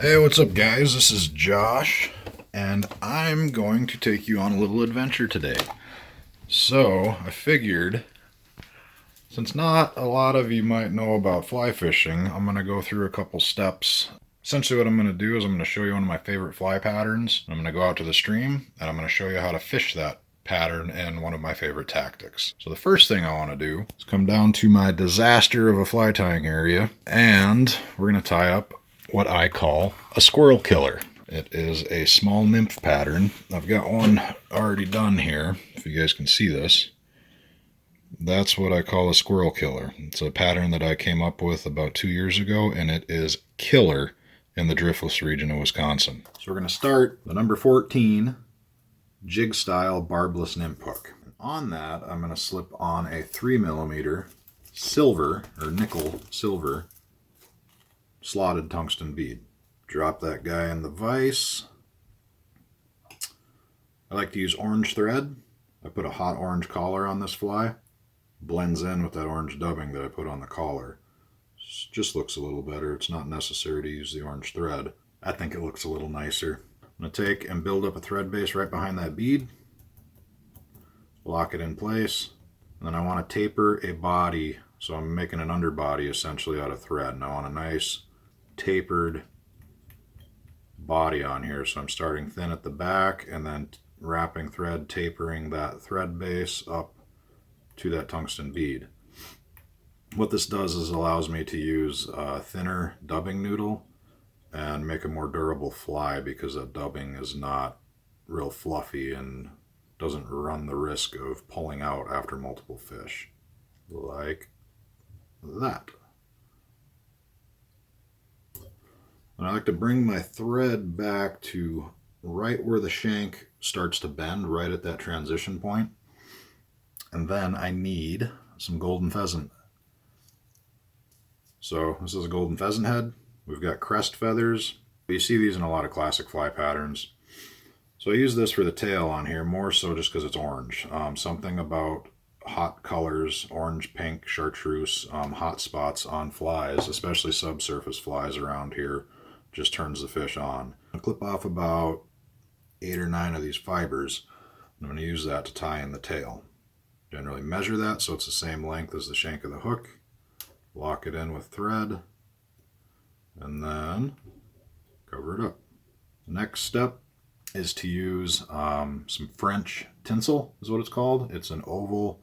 Hey, what's up, guys? This is Josh, and I'm going to take you on a little adventure today. So, I figured, since not a lot of you might know about fly fishing, I'm going to go through a couple steps. Essentially, what I'm going to do is I'm going to show you one of my favorite fly patterns. I'm going to go out to the stream, and I'm going to show you how to fish that pattern and one of my favorite tactics. So the first thing I want to do is come down to my disaster of a fly tying area, and we're going to tie up what I call a squirrel killer. It is a small nymph pattern. I've got one already done here, if you guys can see this. That's what I call a squirrel killer. It's a pattern that I came up with about 2 years ago, and it is killer in the Driftless region of Wisconsin. So we're going to start the number 14 jig style barbless nymph hook. On that, I'm going to slip on a 3mm silver or nickel silver slotted tungsten bead. Drop that guy in the vise. I like to use orange thread. I put a hot orange collar on this fly. Blends in with that orange dubbing that I put on the collar. Just looks a little better. It's not necessary to use the orange thread. I think it looks a little nicer. I'm going to take and build up a thread base right behind that bead. Lock it in place. And then I want to taper a body. So I'm making an underbody essentially out of thread. And I want a nice tapered body on here. So I'm starting thin at the back and then wrapping thread, tapering that thread base up to that tungsten bead. What this does is allows me to use a thinner dubbing noodle and make a more durable fly because that dubbing is not real fluffy and doesn't run the risk of pulling out after multiple fish. Like that. And I like to bring my thread back to right where the shank starts to bend, right at that transition point. And then I need some golden pheasant. So this is a golden pheasant head. We've got crest feathers. You see these in a lot of classic fly patterns. So I use this for the tail on here, more so just because it's orange. Something about hot colors, orange, pink, chartreuse, hot spots on flies, especially subsurface flies around here, just turns the fish on. I'll clip off about 8 or 9 of these fibers. I'm going to use that to tie in the tail. Generally measure that so it's the same length as the shank of the hook. Lock it in with thread, and then cover it up. The next step is to use some French tinsel, is what it's called. It's an oval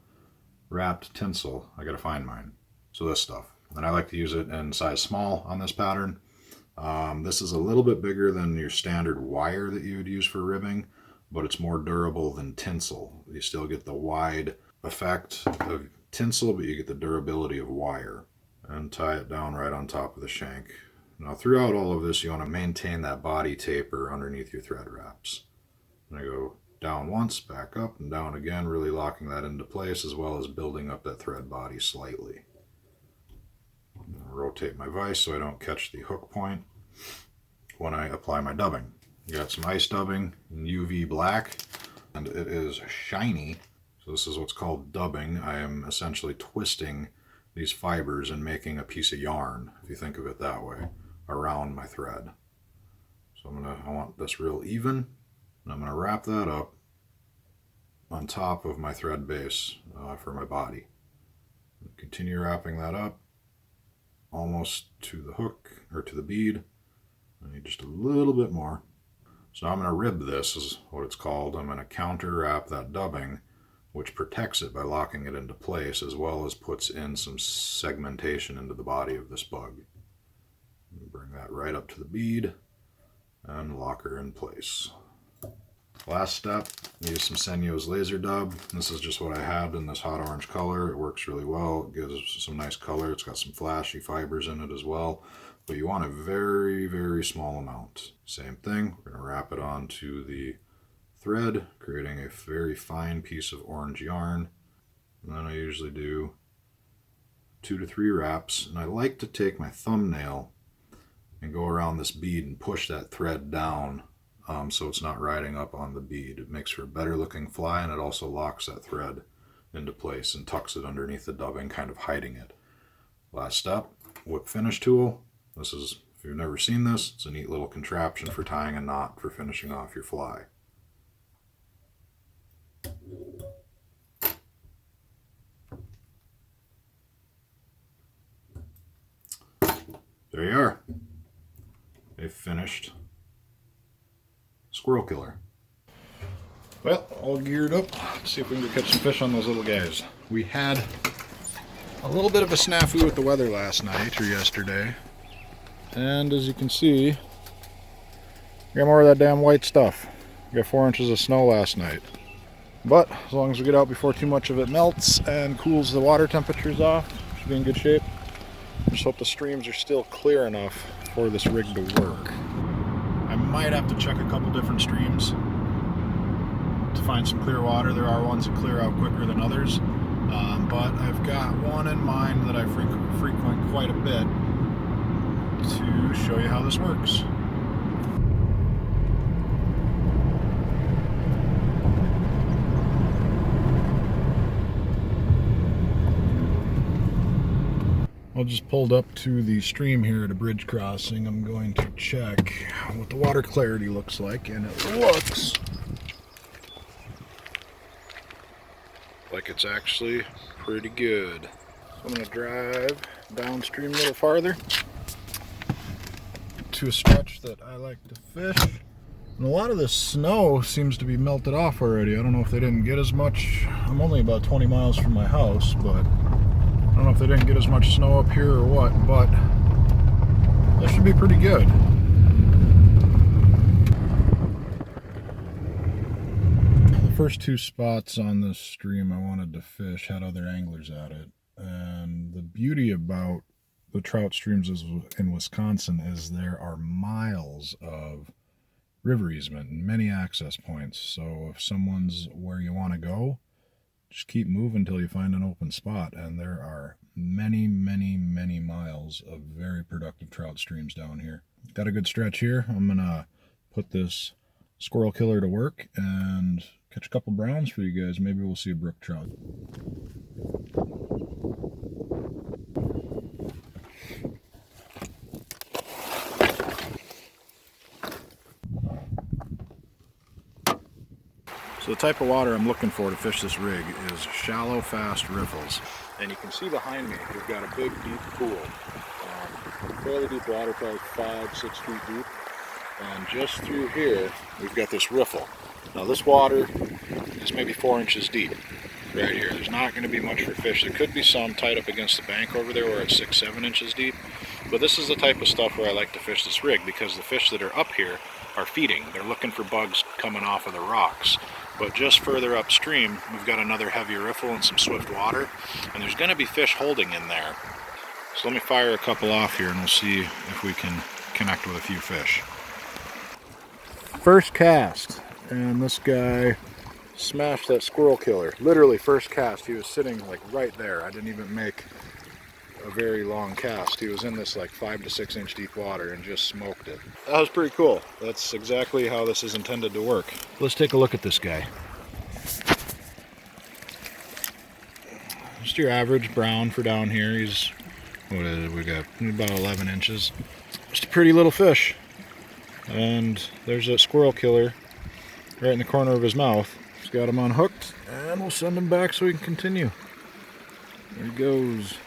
wrapped tinsel. I gotta find mine. So this stuff. And I like to use it in size small on this pattern. This is a little bit bigger than your standard wire that you would use for ribbing, but it's more durable than tinsel. You still get the wide effect of tinsel, but you get the durability of wire. And tie it down right on top of the shank. Now throughout all of this, you want to maintain that body taper underneath your thread wraps. And I go down once, back up, and down again, really locking that into place, as well as building up that thread body slightly. Rotate my vise so I don't catch the hook point when I apply my dubbing. You got some ice dubbing in UV black, and it is shiny. So this is what's called dubbing. I am essentially twisting these fibers and making a piece of yarn, if you think of it that way, around my thread. So I want this real even, and I'm going to wrap that up on top of my thread base for my body. Continue wrapping that up almost to the hook, or to the bead. I need just a little bit more. So now I'm going to rib this, is what it's called. I'm going to counter wrap that dubbing, which protects it by locking it into place, as well as puts in some segmentation into the body of this bug. Bring that right up to the bead and lock her in place. Last step, use some Senyo's laser dub. This is just what I had in this hot orange color. It works really well. It gives some nice color. It's got some flashy fibers in it as well. But you want a very, very small amount. Same thing, we're going to wrap it onto the thread, creating a very fine piece of orange yarn. And then I usually do 2 to 3 wraps, and I like to take my thumbnail and go around this bead and push that thread down so it's not riding up on the bead. It makes for a better looking fly, and it also locks that thread into place and tucks it underneath the dubbing, kind of hiding it. Last step, whip finish tool. This is If you've never seen this, it's a neat little contraption for tying a knot for finishing off your fly. There you are. A finished squirrel killer. Well, all geared up. Let's see if we can go catch some fish on those little guys. We had a little bit of a snafu with the weather last night or yesterday. And as you can see, we got more of that damn white stuff. We got 4 inches of snow last night. But as long as we get out before too much of it melts and cools the water temperatures off, should be in good shape. Just hope the streams are still clear enough for this rig to work. I might have to check a couple different streams to find some clear water. There are ones that clear out quicker than others, but I've got one in mind that I frequent quite a bit to show you how this works. I just pulled up to the stream here at a bridge crossing. I'm going to check what the water clarity looks like, and it looks like it's actually pretty good. So I'm going to drive downstream a little farther to a stretch that I like to fish. And a lot of this snow seems to be melted off already. I don't know if they didn't get as much. I'm only about 20 miles from my house, but I don't know if they didn't get as much snow up here or what, but that should be pretty good. The first 2 spots on this stream I wanted to fish had other anglers at it, and the beauty about the trout streams in Wisconsin is there are miles of river easement and many access points. So if someone's where you want to go, just keep moving until you find an open spot, and there are many, many, many miles of very productive trout streams down here. Got a good stretch here. I'm gonna put this squirrel killer to work and catch a couple browns for you guys. Maybe we'll see a brook trout. So the type of water I'm looking for to fish this rig is shallow, fast riffles. And you can see behind me, we've got a big, deep pool. Fairly deep water, probably 5-6 feet deep. And just through here, we've got this riffle. Now this water is maybe 4 inches deep right here. There's not going to be much for fish. There could be some tied up against the bank over there where it's 6-7 inches deep. But this is the type of stuff where I like to fish this rig, because the fish that are up here are feeding. They're looking for bugs coming off of the rocks. But just further upstream, we've got another heavy riffle and some swift water, and there's going to be fish holding in there. So let me fire a couple off here and we'll see if we can connect with a few fish. First cast, and this guy smashed that squirrel killer. Literally first cast, he was sitting like right there. I didn't even make a very long cast. He was in this like 5 to 6 inch deep water and just smoked it. That was pretty cool. That's exactly how this is intended to work. Let's take a look at this guy. Just your average brown for down here. He's, what is it, we got about 11 inches. Just a pretty little fish. And there's that squirrel killer right in the corner of his mouth. He's got him unhooked, and we'll send him back so he can continue. There he goes.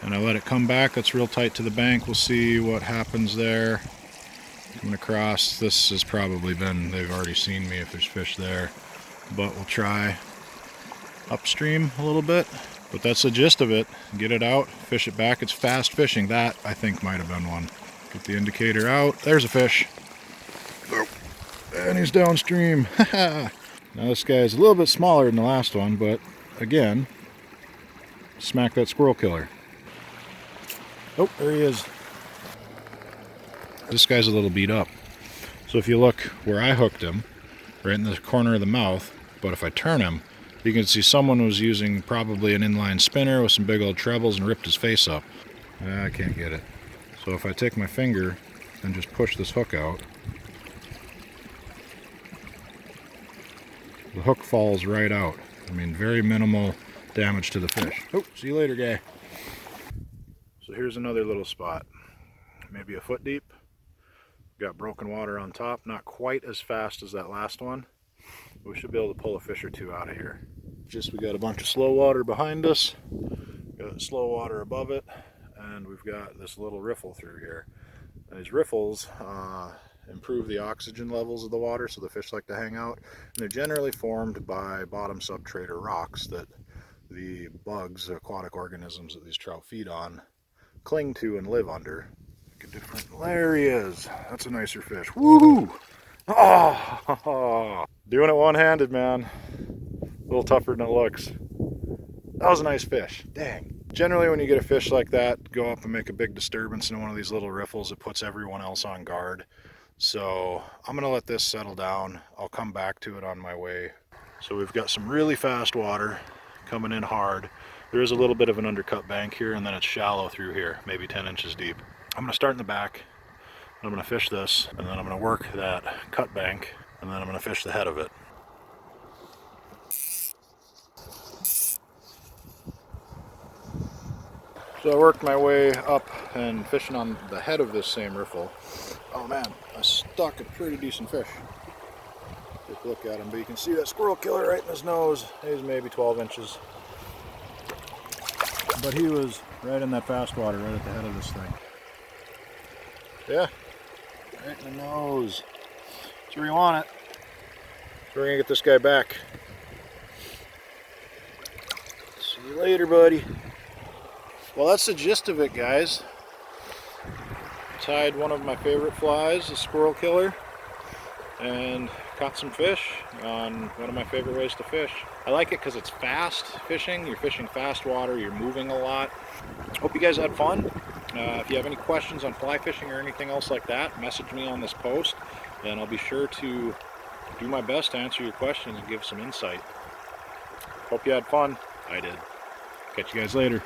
And I let it come back. That's real tight to the bank. We'll see what happens there. Coming across. This has probably been, they've already seen me if there's fish there. But we'll try upstream a little bit. But that's the gist of it. Get it out, fish it back. It's fast fishing. That, I think, might have been one. Get the indicator out. There's a fish. Oh. And he's downstream. Now this guy is a little bit smaller than the last one, but again, smack that squirrel killer. Oh, there he is. This guy's a little beat up. So if you look where I hooked him, right in the corner of the mouth, but if I turn him, you can see someone was using probably an inline spinner with some big old trebles and ripped his face up. I can't get it. So if I take my finger and just push this hook out, the hook falls right out. I mean, very minimal damage to the fish. Oh, see you later, guy. So here's another little spot. maybe a foot deep. Got broken water on top, not quite as fast as that last one. We should be able to pull a fish or two out of here. We got a bunch of slow water behind us, got slow water above it, and we've got this little riffle through here. And these riffles improve the oxygen levels of the water, so the fish like to hang out. And they're generally formed by bottom substrate rocks that the bugs, aquatic organisms that these trout feed on, cling to and live under. There he is. That's a nicer fish. Woo! Oh, doing it one-handed, man. A little tougher than it looks. That was a nice fish. Dang. Generally, when you get a fish like that, go up and make a big disturbance in one of these little riffles, it puts everyone else on guard. So I'm gonna let this settle down. I'll come back to it on my way. So we've got some really fast water coming in hard. There is a little bit of an undercut bank here, and then it's shallow through here, maybe 10 inches deep. I'm gonna start in the back, and I'm gonna fish this, and then I'm gonna work that cut bank, and then I'm gonna fish the head of it. So I worked my way up and fishing on the head of this same riffle. Oh man, I stuck a pretty decent fish. Take a look at him, but you can see that squirrel killer right in his nose. He's maybe 12 inches. But he was right in that fast water, right at the head of this thing. Yeah, right in the nose. That's where you want it. So we're gonna get this guy back. See you later, buddy. Well, that's the gist of it, guys. Tied one of my favorite flies, a squirrel killer, and caught some fish on one of my favorite ways to fish. I like it because it's fast fishing. You're fishing fast water, you're moving a lot. Hope you guys had fun. If you have any questions on fly fishing or anything else like that, message me on this post, and I'll be sure to do my best to answer your questions and give some insight. Hope you had fun. I did. Catch you guys later.